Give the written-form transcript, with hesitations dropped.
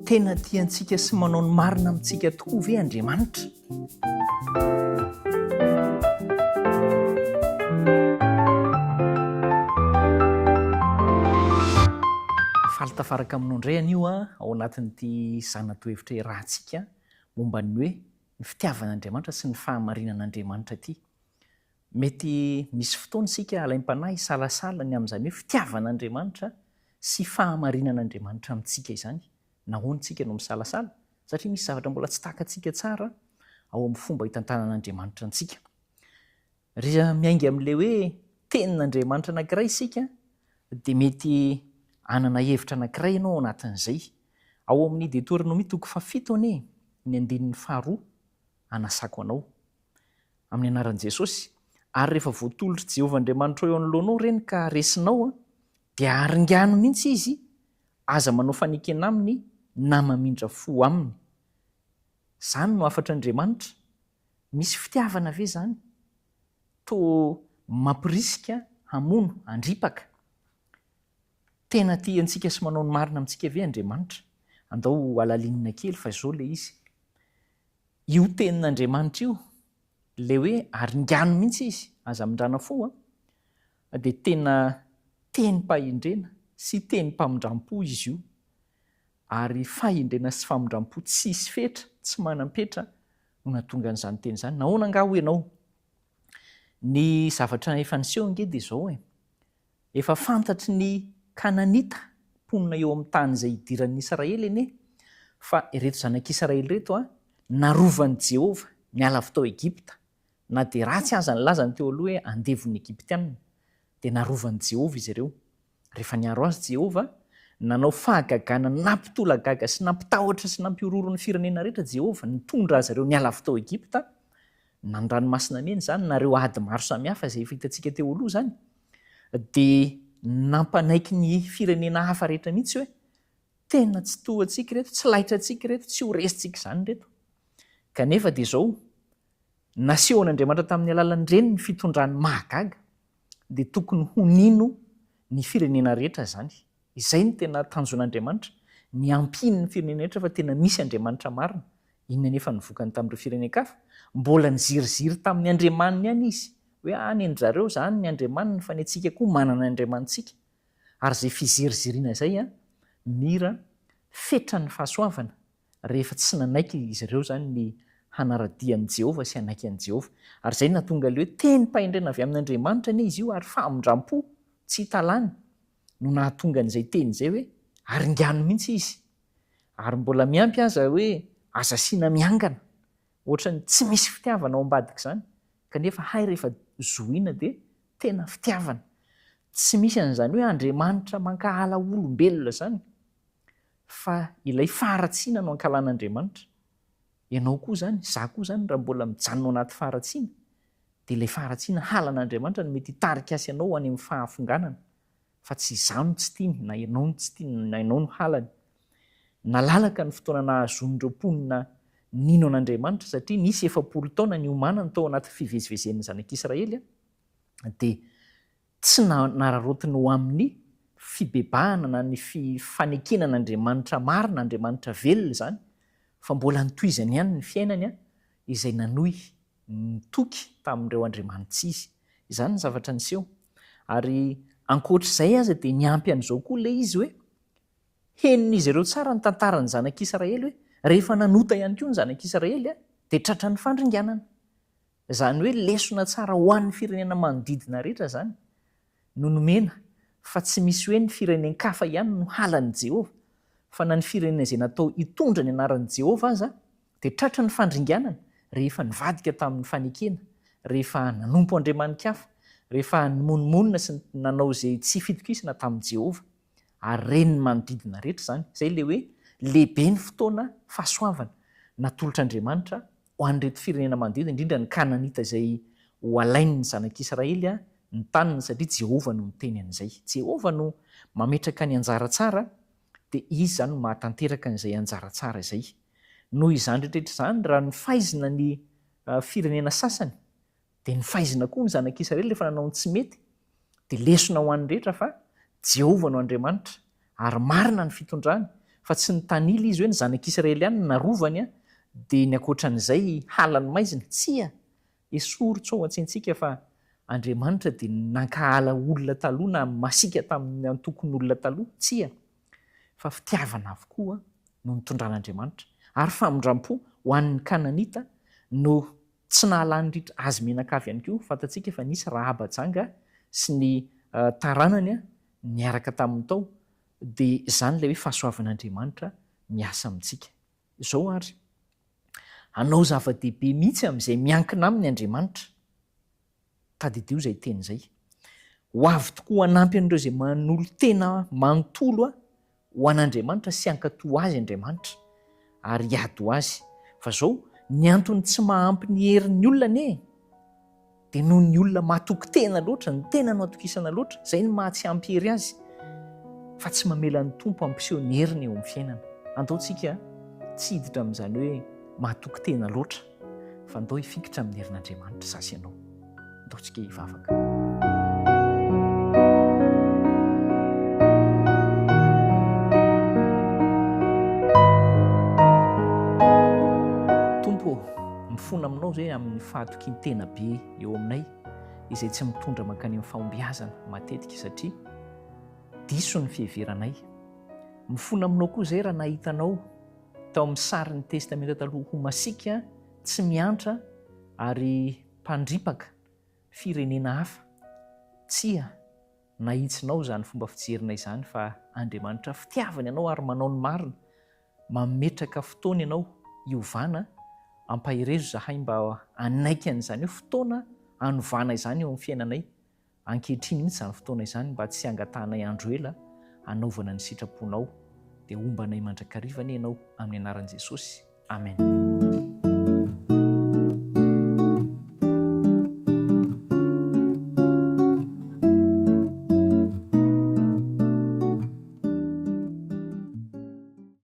tena tiantsika sy manao ny marina amintsika tokoa ve Andriamanitra? Falitafaraka aminao indray anio ao anatin'ity zanatohevitra rahantsika momba ny hoe ny fitiavan'Andriamanitra sy ny fahamarinan'Andriamanitra ity. Mety misy fotoana isika alaim-panahy isalasala ny amin'izany hoe fitiavan'Andriamanitra sy fahamarinan'Andriamanitra amintsika izany. Nahoana tsika no misalasala? Satria misy zavatra mbola tsy takantsika tsara ao amin'ny fomba hitantanan'Andriamanitra antsika. Rehefa miainga amin'ilay hoe tenin'Andriamanitra anankiray isika dia mety anana hevitra anankiray ianao ao anatin'izay. Ao amin'ny Deutéronomie 7 ny 5 anasako anao amin'ny anaran'i Jesosy. Ary rehefa voatolotra Jehovah Andriamanitra eo anoloanao reny ka resinao dia haringano mihitsy izy aza manao fanekena aminy na mamindra fo aminy. Izany no afatra Andriamanitra. Misy fitiavana ve izany? Toa mampirisika, hamono, handripaka. Tena tiantsika sy manao ny marina amintsika ve Andriamanitra? Andao alalinina kely fa izao ilay izy. Io tenin'Andriamanitra io, ilay hoe haringano mihitsy izy aza mindrana fo dia tena tenim-pahindrena sy tenim-pamindram-po izy io. Ary fahindrena sy famindram-po tsisy fetra, tsy manam-petra no nahatonga an'izany teny izany. Nahoana angaha ho ianao? Ny zavatra efa niseho ange dia izao efa fantatry ny Kananita mponina eo amin'ny tany izay idiran'ny Israely anie fa ireto zanak'Israely reto narovan'i Jehovah niala avy tao Egipta. Na dia ratsy aza ny lazany teo aloha hoe andevon'ny Egiptianina dia narovan'i Jehovah izy ireo. Rehefa niaro azy Jehovah, nanao fahagagana, nampitolagaga sy nampitahotra sy nampiororo ny firenena rehetra Jehovah, nitondra azy ireo niala avy tao Egipta. Na ny ranomasina mena izany na ireo ady maro samihafa izay efa hitantsika teo aloha izany. Dia nampanaiky ny firenena hafa rehetra mihitsy hoe tena tsy tohantsika reto, tsy laitrantsika reto, tsy ho resintsika izany reto. Kanefa dia izao nasehon'Andriamanitra tamin'ny alalan'ireny ny fitondrany mahagaga dia tokony ho nino ny firenena rehetra izany. Izay ny tena tanjon'Andriamanitra, ny ampiny ny firenena rehetra fa tena misy Andriamanitra marina. Inona nefa nivokany tamin'ireo firenena-kafa? Mbola niziriziry tamin'ny Andriamanina ihany izy hoe any an-jareo izany ny Andriamanina fa ny antsika koa manana ny Andriamanitsika. Ary izay fiziriziriana izay mira fetra ny fahasoavana rehefa tsy nanaiky izy ireo izany ny hanaradian'i Jehovah sy hanaiky an'i Jehovah. Ary izay nahatonga ilay hoe tenim-pahindrena avy amin'ny Andriamanitra anie izy io ary famindram-po tsy hitalany no nahatonga an'izay teny izay hoe haringano mihitsy izy. Ary mbola miampy aza hoe aza asiana miangana ohatrany tsy misy fitiavana ao ambadika izany kanefa hay rehefa zohina dia tena fitiavana. Tsy misy an'izany hoe Andriamanitra mankahala olombelona izany fa ilay faharatsiana no ankalan'Andriamanitra. Ianao koa izany, izaho koa izany raha mbola mijanona ao anaty faharatsiana dia ilay faharatsiana halan'Andriamanitra no mety hitarika azy ianao any amin'ny fahafonganana. Fa tsy izaho no tsy tiany, na ianao no tsy tiany, na ianao no halany. Nalalaka ny fotoana nahazoan'ireo mponina nino an'Andriamanitra satria nisy 700 taona ny omanana tao anaty fivezivezen'ny zanak'Israely dia tsy nararotiny ho amin'ny fibebahana na ny fanekenan'Andriamanitra marina, Andriamanitra velona izany, fa mbola nitohizany ihany ny fiainany izay nanohy nitoky tamin'ireo andriamanitra izy. Izany ny zavatra niseho. Ary ankoatr'izay aza dia niampy an'izao koa ilay izy hoe henin'izy ireo tsara ny tantaran'ny zanak'Israely hoe rehefa nanota ihany koa ny zanak'Israely dia tratra ny fandringanana. Izany hoe lesona tsara ho an'ny firenena manodidina rehetra izany no nomena fa tsy misy hoe ny firenen-kafa ihany no halan'i Jehovah fa na ny firenena izay natao hitondra ny anaran'i Jehovah aza dia tratra ny fandringanana rehefa nivadika tamin'ny fanekena, rehefa nanompo andriamanin-kafa, rehefa nimonomonina sy nanao izay tsy fitokisana tamin'i Jehovah. Ary reny ny manodidina rehetra izany. Izay ilay hoe lehibe ny fotoana fahasoavana natolotr'Andriamanitra ho an'ireto firenena manodidina, indrindra ny Kananita izay ho alain'ny zanak'Israely ny taniny satria Jehovah no miteny an'izay. Jehovah no mametraka ny anjara tsara dia izy izany no mahatanteraka an'izay anjara tsara izay. Noho izany rehetrarehetra izany raha ny fahaizina ny firenena sasany dia ny fahaizina koa ny zanak'Israely rehefa nanao ny tsy mety dia lesona ho an'ny rehetra fa Jehovah no Andriamanitra ary marina ny fitondrany fa tsy nytanila izy hoe ny zanak'Israeliana narovany a dia ny ankoatran'izay halany maizina tsia esorotso ao an-tsaintsika fa Andriamanitra dia nankahala olona taloha na masika tamin'ny antokon'olona taloha tsia fa fitiavana avokoa no nitondran'Andriamanitra ary famondram-po ho an'ny Kananita no tsy nahalany ritra azy menakavy ihany koa fantatsika fa nisy Rahabajanga sy ny taranany niaraka tamin'ny tao dia izany ilay hoe fahasoavan'Andriamanitra miasa amintsika izao ary hanao zava-dehibe mihitsy amin'izay miankina amin'ny Andriamanitra tadidio izay teny izay ho avy tokoa hanampy an'ireo izay manolo tena manontolo ho an'Andriamanitra sy hankatoa azy Andriamanitra ary hiady ho azy fa izao ny antony tsy mahampy ny herin'ny olona anie dia noho ny olona mahatoky tena loatra ny tena no atokisana loatra izay ny maha tsy ampy hery azy fa tsy mamela ny tompo ampiseho ny heriny eo amin'ny fiainana. Andaontsika tsy hiditra amin'izany hoe mahatoky tena loatra fa andao hifikitra amin'ny herin'Andriamanitra sasy ianao. Andaontsika hivavaka. Tompo, mifona aminao zay amin'ny fahatokiany tena be eo aminay izay tsy mitondra mankany amin'ny fahombiazana matetika satria diso ny fiheveranay. Mifona aminao koa izay raha nahitanao tao amin'ny sarin'ny testamenta taloha ho masika tsy miantra ary mpandripaka firenena hafa. Tsia nahitsinao izany fomba fijerina izany fa Andriamanitra fitiavany ianao ary manao ny marina, mametraka fotoana ianao hiovana, ampaherezo zahay mba anaiky an'izany hoe fotoana hanovana izany eo amin'ny fiainanay. Ankehitriny mihitsy izany fotoana izany mba tsy hangatanay andro ela hanaovana ny sitraponao dia ombanay mandrakariva anie ianao amin'ny anaran'i Jesosy. Amen.